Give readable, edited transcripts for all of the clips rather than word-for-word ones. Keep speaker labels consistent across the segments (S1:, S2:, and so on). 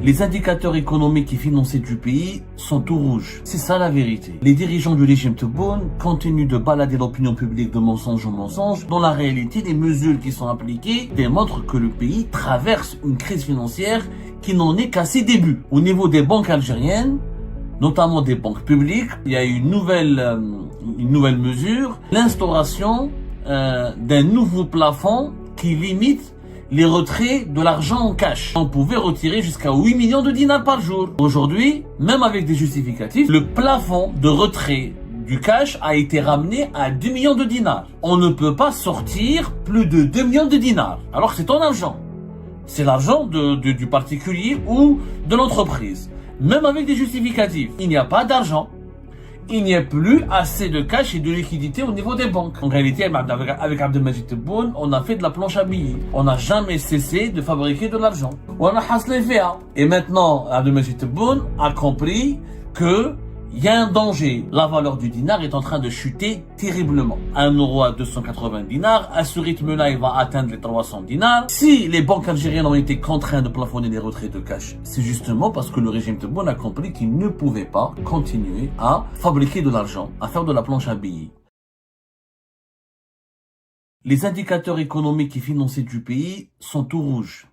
S1: Les indicateurs économiques et financiers du pays sont tout rouges. C'est ça la vérité. Les dirigeants du régime Tebboune continuent de balader l'opinion publique de mensonge en mensonge. Dans la réalité, les mesures qui sont appliquées démontrent que le pays traverse une crise financière qui n'en est qu'à ses débuts. Au niveau des banques algériennes, notamment des banques publiques, il y a une nouvelle mesure, l'instauration d'un nouveau plafond qui limite les retraits de l'argent en cash. On pouvait retirer jusqu'à 8 millions de dinars par jour. Aujourd'hui, même avec des justificatifs, le plafond de retrait du cash a été ramené à 2 millions de dinars. On ne peut pas sortir plus de 2 millions de dinars. Alors que c'est ton argent. C'est l'argent du particulier ou de l'entreprise. Même avec des justificatifs, il n'y a pas d'argent. Il n'y a plus assez de cash et de liquidité au niveau des banques. En réalité, avec Abdelmajid Tebboune, on a fait de la planche à billets. On n'a jamais cessé de fabriquer de l'argent. Et maintenant, Abdelmajid Tebboune a compris que il y a un danger. La valeur du dinar est en train de chuter terriblement. 1 euro à 280 dinars. À ce rythme-là, il va atteindre les 300 dinars. Si les banques algériennes ont été contraintes de plafonner les retraits de cash, c'est justement parce que le régime Tebboune a compris qu'il ne pouvait pas continuer à fabriquer de l'argent, à faire de la planche à billets. Les indicateurs économiques et financiers du pays sont tout rouges.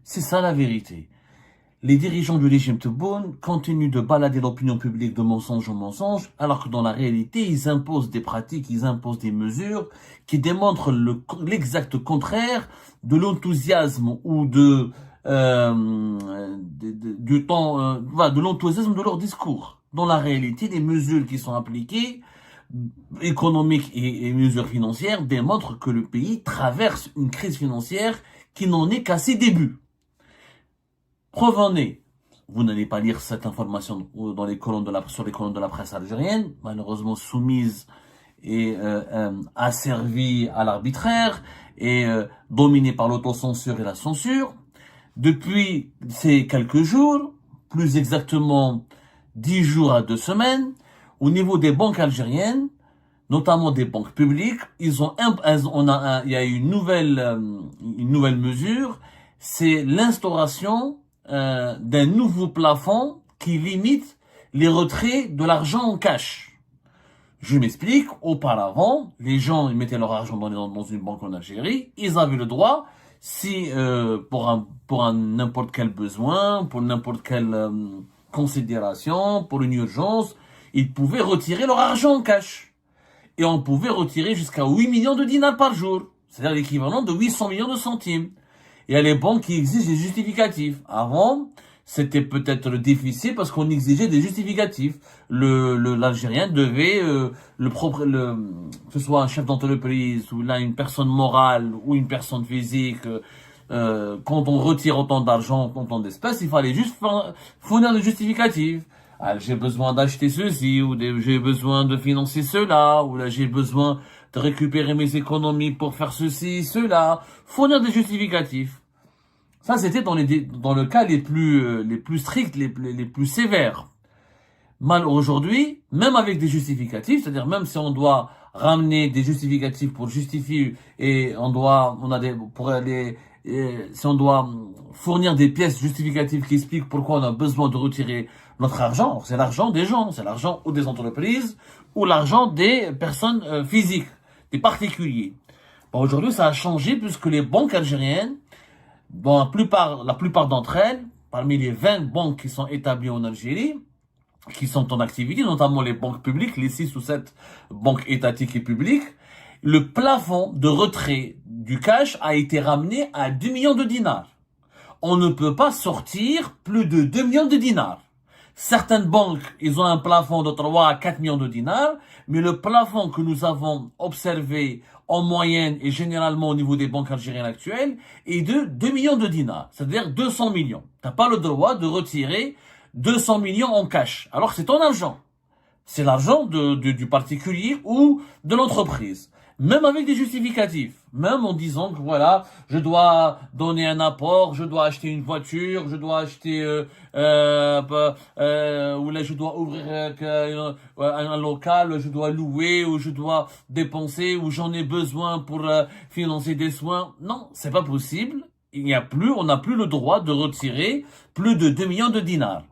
S1: C'est ça la vérité. Les dirigeants du régime Tebboune continuent de balader l'opinion publique de mensonge en mensonge, alors que dans la réalité, ils imposent des pratiques, ils imposent des mesures qui démontrent l'exact contraire de l'enthousiasme ou de l'enthousiasme de leur discours. Dans la réalité, les mesures qui sont appliquées, économiques et mesures financières, démontrent que le pays traverse une crise financière qui n'en est qu'à ses débuts. Preuve en est, vous n'allez pas lire cette information sur les colonnes de la presse algérienne, malheureusement soumise et asservie à l'arbitraire et dominée par l'autocensure et la censure. Depuis ces quelques jours, plus exactement 10 jours à 2 semaines, au niveau des banques algériennes, notamment des banques publiques, il y a une nouvelle mesure, c'est l'instauration d'un nouveau plafond qui limite les retraits de l'argent en cash. Je m'explique, auparavant, les gens ils mettaient leur argent dans une banque en Algérie, ils avaient le droit, si pour n'importe quel besoin, pour n'importe quelle considération, pour une urgence, ils pouvaient retirer leur argent en cash. Et on pouvait retirer jusqu'à 8 millions de dinars par jour, c'est-à-dire l'équivalent de 800 millions de centimes. Il y a les banques qui exigent des justificatifs. Avant, c'était peut-être difficile parce qu'on exigeait des justificatifs. L'Algérien devait, que ce soit un chef d'entreprise ou là une personne morale ou une personne physique, quand on retire autant d'argent, autant d'espèces, il fallait juste fournir des justificatifs. Ah, j'ai besoin d'acheter ceci, ou j'ai besoin de financer cela, ou là j'ai besoin de récupérer mes économies pour faire ceci, cela, fournir des justificatifs. Ça, c'était dans le cas les plus stricts, les plus sévères. Aujourd'hui, même avec des justificatifs, c'est-à-dire même si on doit ramener des justificatifs pour justifier et si on doit fournir des pièces justificatives qui expliquent pourquoi on a besoin de retirer notre argent, c'est l'argent des gens, c'est l'argent ou des entreprises ou l'argent des personnes physiques, des particuliers. Bon, aujourd'hui, ça a changé puisque les banques algériennes, bon, la plupart d'entre elles, parmi les 20 banques qui sont établies en Algérie, qui sont en activité, notamment les banques publiques, les 6 ou 7 banques étatiques et publiques, le plafond de retrait du cash a été ramené à 2 millions de dinars. On ne peut pas sortir plus de 2 millions de dinars. Certaines banques, ils ont un plafond de 3 à 4 millions de dinars, mais le plafond que nous avons observé en moyenne et généralement au niveau des banques algériennes actuelles est de 2 millions de dinars, c'est-à-dire 200 millions. Tu n'as pas le droit de retirer 200 millions en cash, alors que c'est ton argent. C'est l'argent du particulier ou de l'entreprise. Même avec des justificatifs, même en disant que voilà, je dois donner un apport, je dois acheter une voiture, je dois acheter ou là je dois ouvrir un local, je dois louer ou je dois dépenser ou j'en ai besoin pour financer des soins. Non, c'est pas possible. on n'a plus le droit de retirer plus de 2 millions de dinars.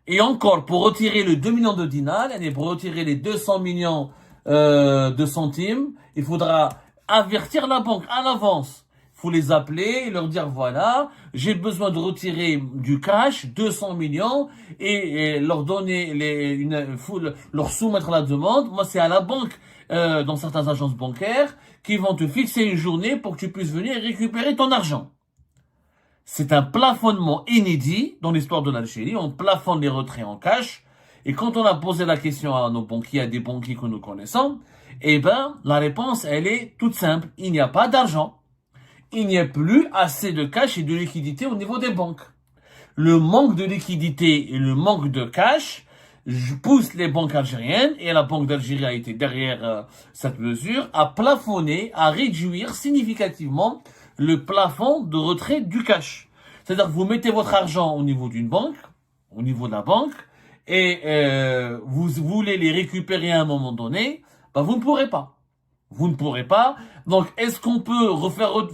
S1: Et encore, pour retirer les 2 millions de dinars, et pour retirer les 200 millions de centimes, il faudra avertir la banque à l'avance. Il faut les appeler et leur dire, voilà, j'ai besoin de retirer du cash, 200 millions, et leur donner leur soumettre la demande. Moi, c'est à la banque, dans certaines agences bancaires, qui vont te fixer une journée pour que tu puisses venir récupérer ton argent. C'est un plafonnement inédit dans l'histoire de l'Algérie. On plafonne les retraits en cash. Et quand on a posé la question à nos banquiers, à des banquiers que nous connaissons, eh ben, la réponse, elle est toute simple. Il n'y a pas d'argent. Il n'y a plus assez de cash et de liquidité au niveau des banques. Le manque de liquidité et le manque de cash pousse les banques algériennes, et la Banque d'Algérie a été derrière cette mesure, à plafonner, à réduire significativement le plafond de retrait du cash. C'est-à-dire que vous mettez votre argent au niveau d'une banque, au niveau de la banque, et vous voulez les récupérer à un moment donné, ben vous ne pourrez pas. Vous ne pourrez pas. Donc, est-ce qu'on peut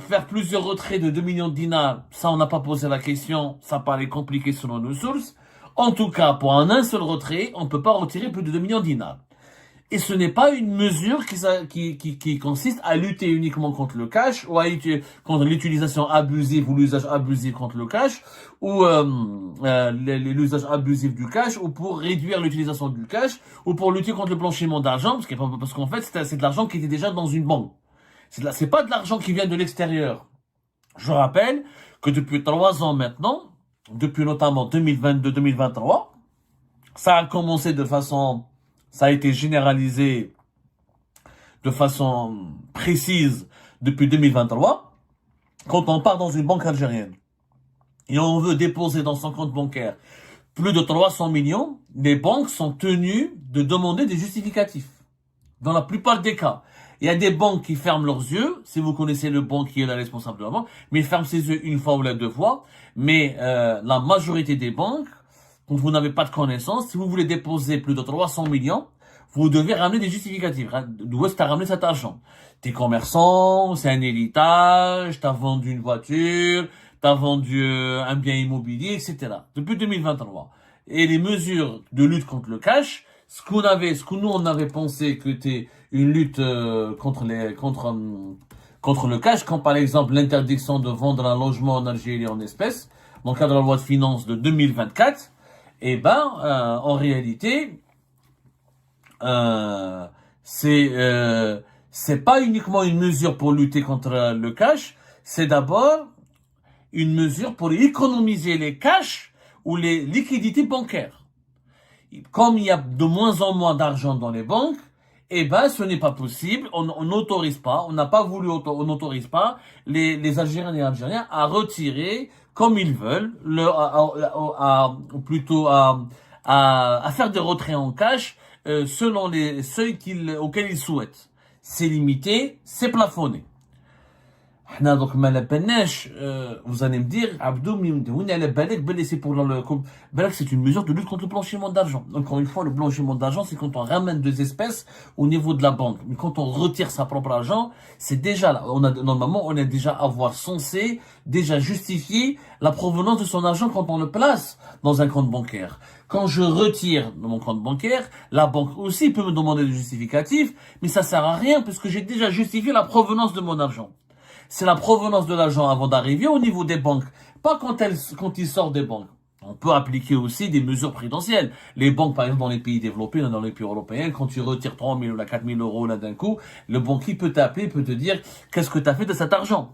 S1: faire plusieurs retraits de 2 millions de dinars? Ça, on n'a pas posé la question. Ça paraît compliqué selon nos sources. En tout cas, pour un seul retrait, on ne peut pas retirer plus de 2 millions de dinars. Et ce n'est pas une mesure qui consiste à lutter uniquement contre le cash, ou à lutter contre l'utilisation abusive ou l'usage abusif contre le cash, ou l'usage abusif du cash, ou pour réduire l'utilisation du cash, ou pour lutter contre le blanchiment d'argent, parce qu'en fait, c'est de l'argent qui était déjà dans une banque. C'est pas de l'argent qui vient de l'extérieur. Je rappelle que depuis 3 ans maintenant, depuis notamment 2022-2023, ça a commencé ça a été généralisé de façon précise depuis 2023. Quand on part dans une banque algérienne et on veut déposer dans son compte bancaire plus de 300 millions, les banques sont tenues de demander des justificatifs. Dans la plupart des cas. Il y a des banques qui ferment leurs yeux, si vous connaissez le banquier, le responsable de la banque, mais ils ferment ses yeux une fois ou deux fois. Mais la majorité des banques, quand vous n'avez pas de connaissance, si vous voulez déposer plus de 300 millions, vous devez ramener des justificatifs. D'où est-ce que tu as ramené cet argent? T'es commerçant, c'est un héritage, t'as vendu une voiture, t'as vendu un bien immobilier, etc. Depuis 2023. Et les mesures de lutte contre le cash, ce que nous on avait pensé que c'était une lutte contre le cash, comme par exemple l'interdiction de vendre un logement en Algérie en espèces, dans le cadre de la loi de finances de 2024, eh ben, en réalité, c'est pas uniquement une mesure pour lutter contre le cash, c'est d'abord une mesure pour économiser les cash ou les liquidités bancaires. Comme il y a de moins en moins d'argent dans les banques, eh ben, ce n'est pas possible. On n'autorise pas, on n'a pas voulu, on n'autorise pas les Algériens et Algériens à retirer comme ils veulent, à faire des retraits en cash selon les seuils auxquels ils souhaitent. C'est limité, c'est plafonné. Donc, vous allez me dire, Abdou, c'est une mesure de lutte contre le blanchiment d'argent. Encore une fois, le blanchiment d'argent, c'est quand on ramène des espèces au niveau de la banque. Mais quand on retire sa propre argent, c'est déjà là. Normalement, on est déjà censé déjà justifier la provenance de son argent quand on le place dans un compte bancaire. Quand je retire de mon compte bancaire, la banque aussi peut me demander des justificatifs, mais ça sert à rien puisque j'ai déjà justifié la provenance de mon argent. C'est la provenance de l'argent avant d'arriver au niveau des banques, pas quand il sort des banques. On peut appliquer aussi des mesures prudentielles. Les banques, par exemple, dans les pays développés, dans les pays européens, quand tu retires 3 000 ou 4 000 euros là d'un coup, le banquier peut t'appeler, peut te dire qu'est-ce que tu as fait de cet argent.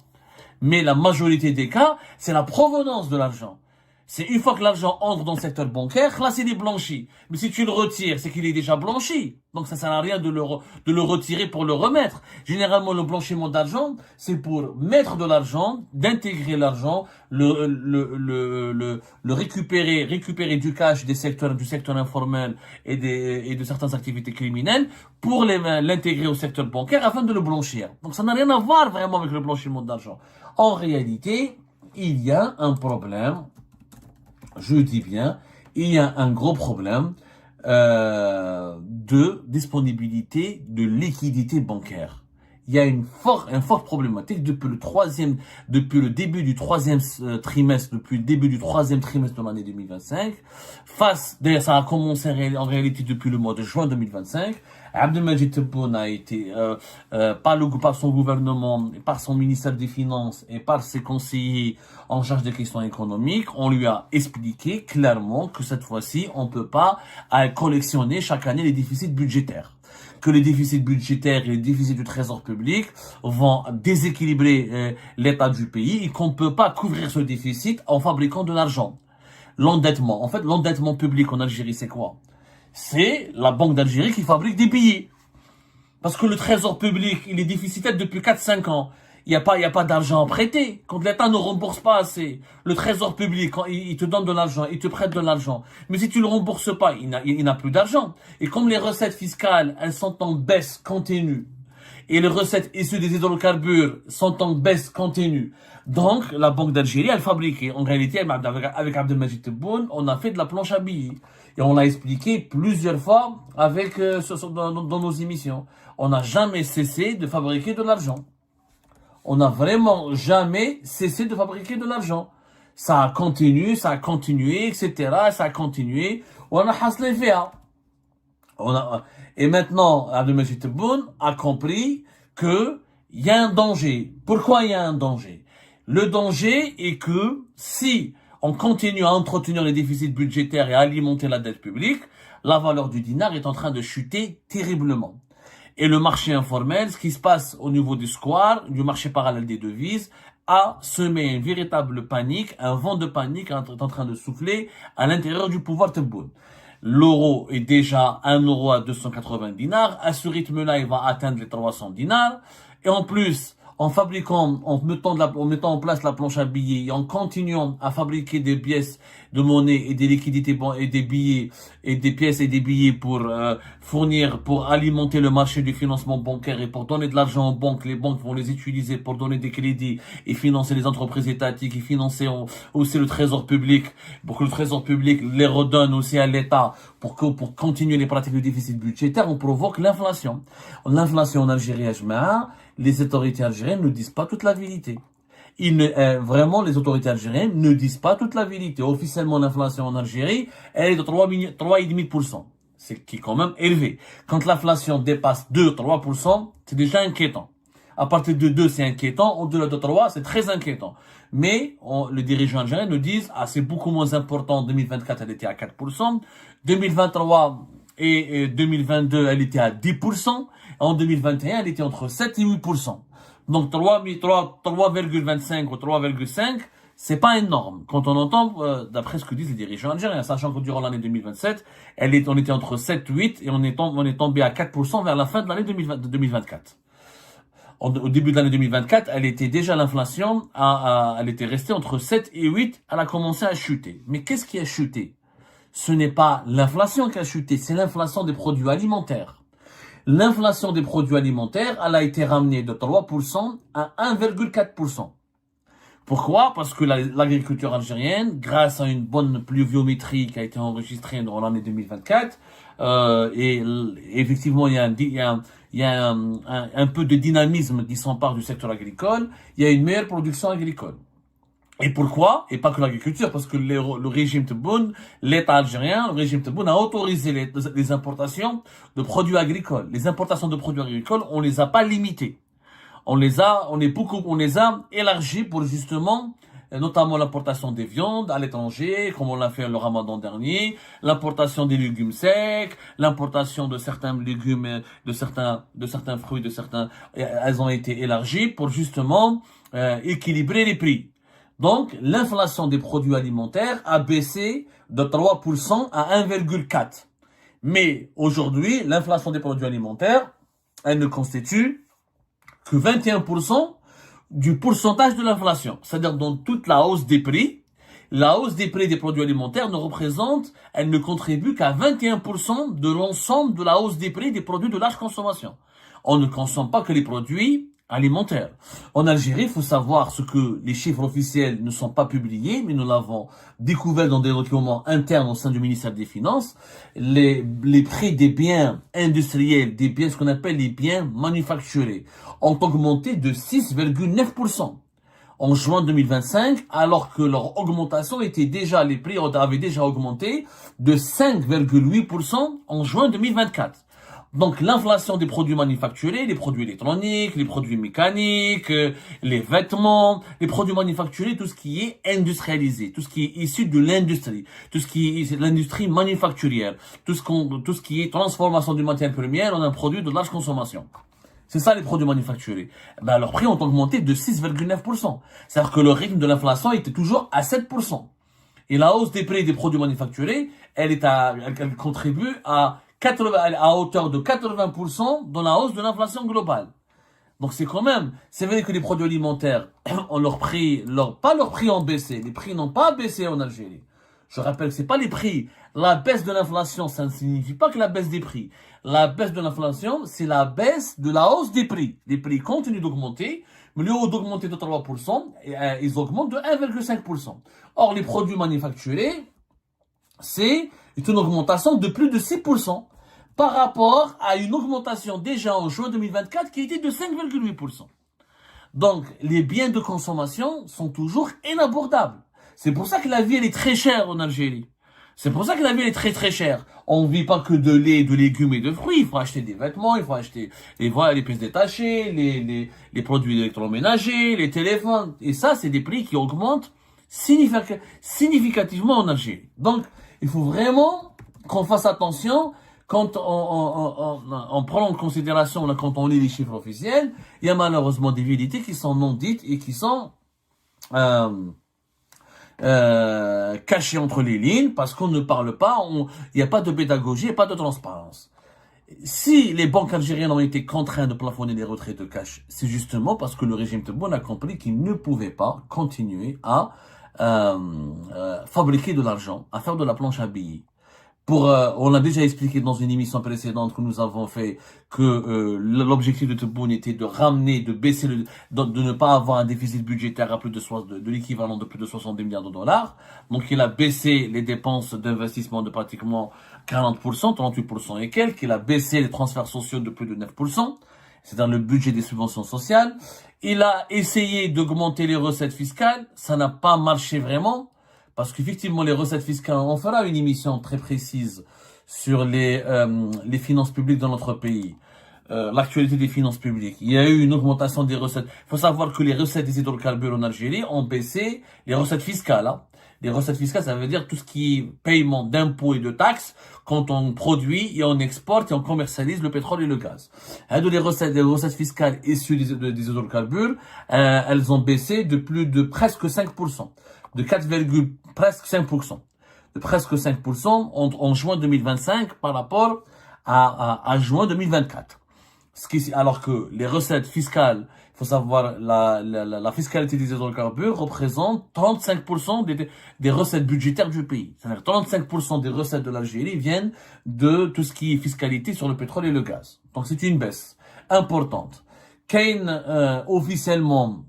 S1: Mais la majorité des cas, c'est la provenance de l'argent. C'est une fois que l'argent entre dans le secteur bancaire, là, il est blanchi. Mais si tu le retires, c'est qu'il est déjà blanchi. Donc, ça sert à rien de le retirer pour le remettre. Généralement, le blanchiment d'argent, c'est pour mettre de l'argent, d'intégrer l'argent, le récupérer du cash du secteur informel et de certaines activités criminelles pour l'intégrer au secteur bancaire afin de le blanchir. Donc, ça n'a rien à voir vraiment avec le blanchiment d'argent. En réalité, il y a un problème. Je dis bien, il y a un gros problème de disponibilité de liquidité bancaire. il y a une forte problématique depuis le début du troisième trimestre, depuis le début du troisième trimestre de l'année 2025. D'ailleurs, ça a commencé en réalité depuis le mois de juin 2025. Abdelmajid Tebboune a été, par son gouvernement, par son ministère des Finances et par ses conseillers en charge des questions économiques, on lui a expliqué clairement que cette fois-ci, on ne peut pas collectionner chaque année les déficits budgétaires. Que les déficits budgétaires et les déficits du trésor public vont déséquilibrer l'état du pays et qu'on ne peut pas couvrir ce déficit en fabriquant de l'argent. L'endettement. En fait, l'endettement public en Algérie, c'est quoi? C'est la Banque d'Algérie qui fabrique des billets. Parce que le trésor public, il est déficitaire depuis 4-5 ans. Il n'y a pas d'argent à prêter. Quand l'État ne rembourse pas assez, le trésor public, quand il te donne de l'argent, il te prête de l'argent. Mais si tu le rembourses pas, il n'a plus d'argent. Et comme les recettes fiscales, elles sont en baisse continue, et les recettes issues des hydrocarbures sont en baisse continue, donc la Banque d'Algérie, elle fabriquait. En réalité, avec Abdelmajid Tebboune, on a fait de la planche à billets. Et on l'a expliqué plusieurs fois dans nos émissions. On n'a jamais cessé de fabriquer de l'argent. On n'a vraiment jamais cessé de fabriquer de l'argent. Ça a continué, etc. Ça a continué. On a haslé fait. Et maintenant, Abdelmajid Tebboune a compris que il y a un danger. Pourquoi il y a un danger? Le danger est que si on continue à entretenir les déficits budgétaires et à alimenter la dette publique, la valeur du dinar est en train de chuter terriblement. Et le marché informel, ce qui se passe au niveau du square, du marché parallèle des devises, a semé une véritable panique, un vent de panique est en train de souffler à l'intérieur du pouvoir Tebboune. L'euro est déjà 1 euro à 280 dinars. À ce rythme-là, il va atteindre les 300 dinars. Et en plus, en mettant en place la planche à billets et en continuant à fabriquer des pièces de monnaie et des liquidités et des billets et des pièces et des billets pour pour alimenter le marché du financement bancaire et pour donner de l'argent aux banques. Les banques vont les utiliser pour donner des crédits et financer les entreprises étatiques et financer aussi le trésor public pour que le trésor public les redonne aussi à l'État pour continuer les pratiques de déficit budgétaire. On provoque l'inflation. L'inflation en Algérie, les autorités algériennes ne disent pas toute la vérité. Vraiment, les autorités algériennes ne disent pas toute la vérité. Officiellement, l'inflation en Algérie, elle est de 3,5%. C'est qui est quand même élevé. Quand l'inflation dépasse 2-3%, c'est déjà inquiétant. À partir de 2, c'est inquiétant. Au-delà de 3, c'est très inquiétant. Mais les dirigeants algériens nous disent, c'est beaucoup moins important. En 2024, elle était à 4%. 2023 et 2022, elle était à 10%. En 2021, elle était entre 7 et 8%. Donc 3,25 ou 3,5, c'est pas énorme. Quand on entend, d'après ce que disent les dirigeants algériens, sachant que durant l'année 2027, on était entre 7 et 8 et on est tombé à 4% vers la fin de l'année 2024. Au début de l'année 2024, elle était déjà l'inflation, elle était restée entre 7 et 8, elle a commencé à chuter. Mais qu'est-ce qui a chuté? Ce n'est pas l'inflation qui a chuté, c'est l'inflation des produits alimentaires. L'inflation des produits alimentaires, elle a été ramenée de 3% à 1,4%. Pourquoi? Parce que l'agriculture algérienne, grâce à une bonne pluviométrie qui a été enregistrée dans l'année 2024, et effectivement, il y a un peu de dynamisme qui s'empare du secteur agricole, il y a une meilleure production agricole. Et pourquoi? Et pas que l'agriculture, parce que le régime Tebboune, l'État algérien, le régime Tebboune a autorisé les importations de produits agricoles. Les importations de produits agricoles, on les a pas limitées. On les a élargies pour justement, notamment l'importation des viandes à l'étranger, comme on l'a fait le Ramadan dernier, l'importation des légumes secs, l'importation de certains légumes, de certains fruits, elles ont été élargies pour justement équilibrer les prix. Donc, l'inflation des produits alimentaires a baissé de 3% à 1,4%. Mais aujourd'hui, l'inflation des produits alimentaires, elle ne constitue que 21% du pourcentage de l'inflation. C'est-à-dire dans toute la hausse des prix des produits alimentaires elle ne contribue qu'à 21% de l'ensemble de la hausse des prix des produits de large consommation. On ne consomme pas que les produits alimentaire. En Algérie, il faut savoir ce que les chiffres officiels ne sont pas publiés, mais nous l'avons découvert dans des documents internes au sein du ministère des Finances. Les prix des biens industriels, des biens, ce qu'on appelle les biens manufacturés, ont augmenté de 6,9% en juin 2025, alors que leur augmentation était déjà, les prix avaient déjà augmenté de 5,8% en juin 2024. Donc l'inflation des produits manufacturés, les produits électroniques, les produits mécaniques, les vêtements, les produits manufacturés, tout ce qui est industrialisé, tout ce qui est issu de l'industrie, tout ce qui est l'industrie manufacturière, tout ce qui est transformation du matière première en un produit de large consommation. C'est ça les produits manufacturés. Ben, leurs prix ont augmenté de 6,9%. C'est-à-dire que le rythme de l'inflation était toujours à 7%. Et la hausse des prix des produits manufacturés, elle contribue à hauteur de 80% dans la hausse de l'inflation globale. Donc c'est vrai que les produits alimentaires ont pas leur prix ont baissé. Les prix n'ont pas baissé en Algérie. Je rappelle que c'est pas les prix. La baisse de l'inflation, ça ne signifie pas que la baisse des prix. La baisse de l'inflation, c'est la baisse de la hausse des prix. Les prix continuent d'augmenter, mais au lieu d'augmenter de 3%, ils augmentent de 1,5%. Or, les produits manufacturés, c'est une augmentation de plus de 6% par rapport à une augmentation déjà en juin 2024 qui était de 5,8%. Donc, les biens de consommation sont toujours inabordables. C'est pour ça que la vie, elle est très chère en Algérie. C'est pour ça que la vie, elle est très très chère. On ne vit pas que de lait, de légumes et de fruits. Il faut acheter des vêtements, il faut acheter les pièces détachées, les produits électroménagers, les téléphones. Et ça, c'est des prix qui augmentent significativement en Algérie. Donc, il faut vraiment qu'on fasse attention quand on prend en considération, là, quand on lit les chiffres officiels, il y a malheureusement des vérités qui sont non dites et qui sont cachées entre les lignes parce qu'on ne parle pas, il n'y a pas de pédagogie et pas de transparence. Si les banques algériennes ont été contraintes de plafonner les retraits de cash, c'est justement parce que le régime Tebboune a compris qu'il ne pouvait pas continuer à fabriquer de l'argent, à faire de la planche à billets. On l'a déjà expliqué dans une émission précédente que nous avons fait que l'objectif de Tebboune était de ramener, de baisser, de ne pas avoir un déficit budgétaire à plus de l'équivalent de plus de 70 milliards de dollars. Donc il a baissé les dépenses d'investissement de pratiquement 40%, 38% et quelques. Il a baissé les transferts sociaux de plus de 9%. C'est dans le budget des subventions sociales. Il a essayé d'augmenter les recettes fiscales. Ça n'a pas marché vraiment. Parce qu'effectivement, les recettes fiscales, on fera une émission très précise sur les finances publiques dans notre pays. L'actualité des finances publiques. Il y a eu une augmentation des recettes. Il faut savoir que les recettes des hydrocarbures en Algérie ont baissé les recettes fiscales. Hein. Les recettes fiscales, ça veut dire tout ce qui est paiement d'impôts et de taxes quand on produit et on exporte et on commercialise le pétrole et le gaz. Les recettes fiscales issues des hydrocarbures, elles ont baissé de presque 5%. De 4, presque 5%. De presque 5% en juin 2025 par rapport à juin 2024. Alors que les recettes fiscales, il faut savoir, la fiscalité des hydrocarbures représente 35% des recettes budgétaires du pays. C'est-à-dire 35% des recettes de l'Algérie viennent de tout ce qui est fiscalité sur le pétrole et le gaz. Donc c'est une baisse importante. Officiellement,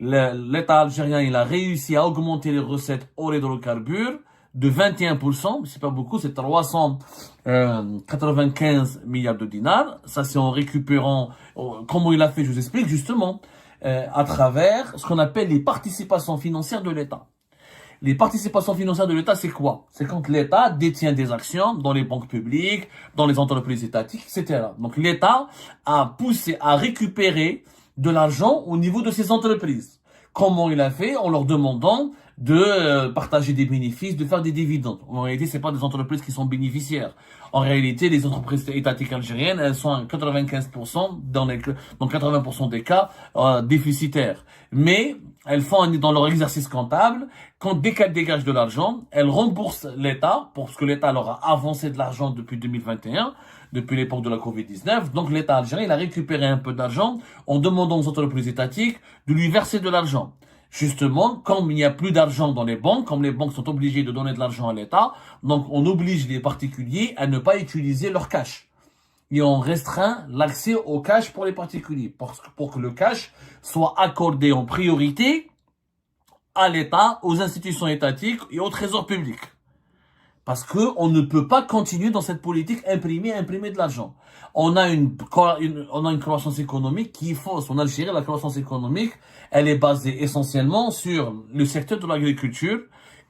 S1: l'État algérien, il a réussi à augmenter les recettes hors hydrocarbures de 21%, c'est pas beaucoup, c'est 395 milliards de dinars. Ça, c'est en récupérant, comment il a fait, je vous explique justement, à travers ce qu'on appelle les participations financières de l'État. Les participations financières de l'État, c'est quoi? C'est quand l'État détient des actions dans les banques publiques, dans les entreprises étatiques, etc. Donc l'État a poussé à récupérer de l'argent au niveau de ces entreprises. Comment il a fait? En leur demandant de partager des bénéfices, de faire des dividendes. En réalité, c'est pas des entreprises qui sont bénéficiaires. En réalité, les entreprises étatiques algériennes, elles sont à 95% dans 80% des cas déficitaires. Mais elles font dans leur exercice comptable, dès qu'elles dégagent de l'argent, elles remboursent l'État, parce que l'État leur a avancé de l'argent depuis 2021, depuis l'époque de la Covid-19. Donc l'État algérien, il a récupéré un peu d'argent en demandant aux entreprises étatiques de lui verser de l'argent. Justement, comme il n'y a plus d'argent dans les banques, comme les banques sont obligées de donner de l'argent à l'État, donc on oblige les particuliers à ne pas utiliser leur cash. et on restreint l'accès au cash pour les particuliers, pour que le cash soit accordé en priorité à l'État, aux institutions étatiques et au trésor public. Parce que on ne peut pas continuer dans cette politique imprimer de l'argent. On a une croissance économique qui est fausse. En Algérie, la croissance économique, elle est basée essentiellement sur le secteur de l'agriculture,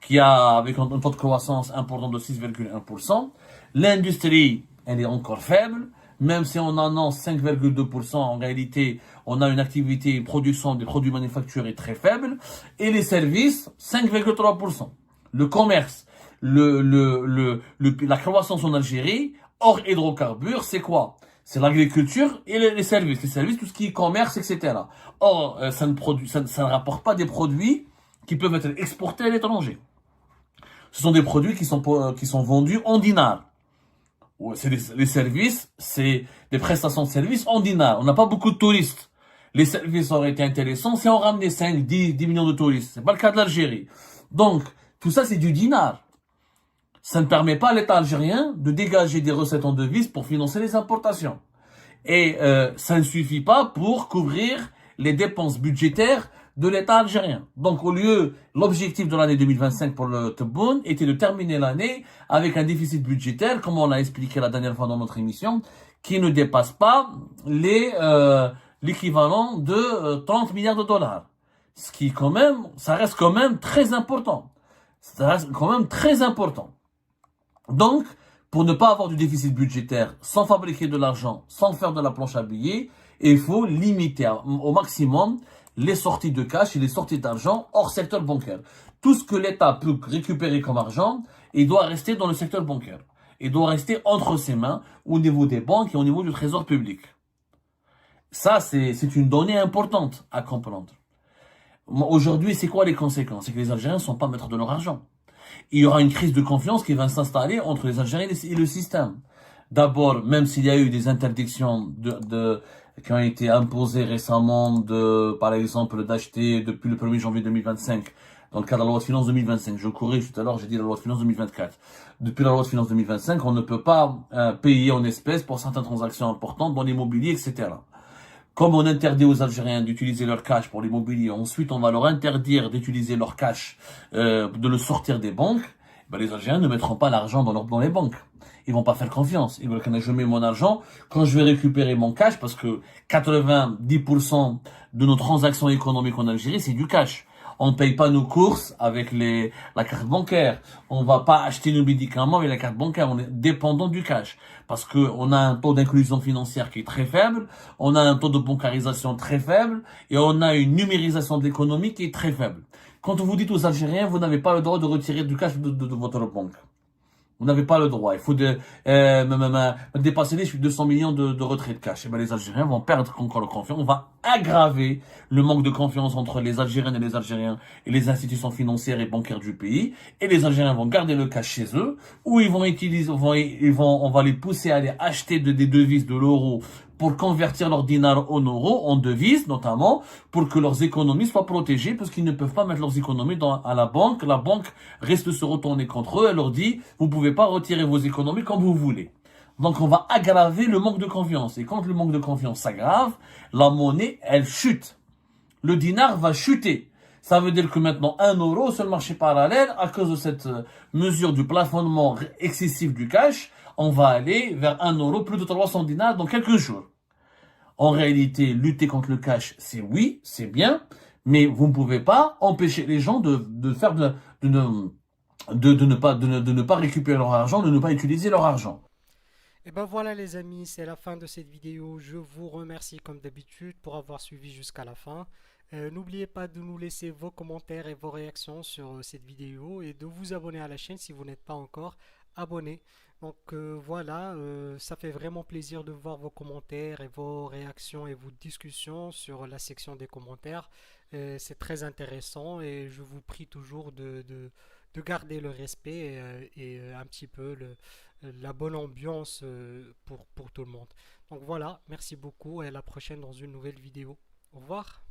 S1: qui a, avec un taux de croissance important de 6,1%. L'industrie, elle est encore faible. Même si on en annonce 5,2%, en réalité, on a une activité, une production des produits manufacturés très faible. Et les services, 5,3%. Le commerce, la croissance en Algérie, hors hydrocarbures, c'est quoi? C'est l'agriculture et les services. Les services, tout ce qui est commerce, etc. Or, ça ne rapporte pas des produits qui peuvent être exportés à l'étranger. Ce sont des produits qui sont vendus en dinars. C'est les services, c'est des prestations de services en dinars. On n'a pas beaucoup de touristes. Les services auraient été intéressants si on ramenait 5, 10 millions de touristes. C'est pas le cas de l'Algérie. Donc, tout ça, c'est du dinar. Ça ne permet pas à l'État algérien de dégager des recettes en devises pour financer les importations. Et ça ne suffit pas pour couvrir les dépenses budgétaires de l'État algérien. Donc l'objectif de l'année 2025 pour le Tebboune était de terminer l'année avec un déficit budgétaire, comme on l'a expliqué la dernière fois dans notre émission, qui ne dépasse pas l'équivalent de 30 milliards de dollars. Ce qui ça reste quand même très important. Ça reste quand même très important. Donc, pour ne pas avoir du déficit budgétaire, sans fabriquer de l'argent, sans faire de la planche à billets, il faut limiter au maximum les sorties de cash et les sorties d'argent hors secteur bancaire. Tout ce que l'État peut récupérer comme argent, il doit rester dans le secteur bancaire. Il doit rester entre ses mains, au niveau des banques et au niveau du trésor public. Ça, c'est une donnée importante à comprendre. Aujourd'hui, c'est quoi les conséquences? C'est que les Algériens ne sont pas maîtres de leur argent. Il y aura une crise de confiance qui va s'installer entre les Algériens et le système. D'abord, même s'il y a eu des interdictions qui ont été imposées récemment par exemple, d'acheter depuis le 1er janvier 2025, dans le cadre de la loi de finances 2025. Je corrige tout à l'heure, j'ai dit la loi de finances 2024. Depuis la loi de finances 2025, on ne peut pas payer en espèces pour certaines transactions importantes dans l'immobilier, etc. Comme on interdit aux Algériens d'utiliser leur cash pour l'immobilier, ensuite on va leur interdire d'utiliser leur cash, de le sortir des banques, ben les Algériens ne mettront pas l'argent dans les banques. Ils vont pas faire confiance. Ils veulent que je mets mon argent quand je vais récupérer mon cash, parce que 90% de nos transactions économiques en Algérie, c'est du cash. On ne paye pas nos courses avec la carte bancaire. On va pas acheter nos médicaments avec la carte bancaire. On est dépendant du cash. Parce que on a un taux d'inclusion financière qui est très faible. On a un taux de bancarisation très faible. Et on a une numérisation de l'économie qui est très faible. Quand vous dites aux Algériens, vous n'avez pas le droit de retirer du cash de votre banque. Vous n'avez pas le droit. Il faut dépasser les 200 millions de retraits de cash. Et ben, les Algériens vont perdre encore leur confiance. On va aggraver le manque de confiance entre les Algériennes et les Algériens et les institutions financières et bancaires du pays. Et les Algériens vont garder le cash chez eux, ou ils vont utiliser, on va les pousser à aller acheter des devises, de l'euro, pour convertir leurs dinars en euros, en devises notamment, pour que leurs économies soient protégées, parce qu'ils ne peuvent pas mettre leurs économies à la banque. La banque reste se retourner contre eux, elle leur dit, vous pouvez pas retirer vos économies comme vous voulez. Donc on va aggraver le manque de confiance. Et quand le manque de confiance s'aggrave, la monnaie, elle chute. Le dinar va chuter. Ça veut dire que maintenant, 1 euro sur le marché parallèle, à cause de cette mesure du plafonnement excessif du cash, on va aller vers 1 euro, plus de 300 dinars dans quelques jours. En réalité, lutter contre le cash, c'est oui, c'est bien, mais vous ne pouvez pas empêcher les gens de ne pas récupérer leur argent, de ne pas utiliser leur argent.
S2: Et ben voilà les amis, c'est la fin de cette vidéo. Je vous remercie comme d'habitude pour avoir suivi jusqu'à la fin. N'oubliez pas de nous laisser vos commentaires et vos réactions sur cette vidéo et de vous abonner à la chaîne si vous n'êtes pas encore abonné. Donc voilà, ça fait vraiment plaisir de voir vos commentaires et vos réactions et vos discussions sur la section des commentaires. C'est très intéressant et je vous prie toujours de garder le respect et un petit peu la bonne ambiance pour tout le monde. Donc voilà, merci beaucoup et à la prochaine dans une nouvelle vidéo. Au revoir.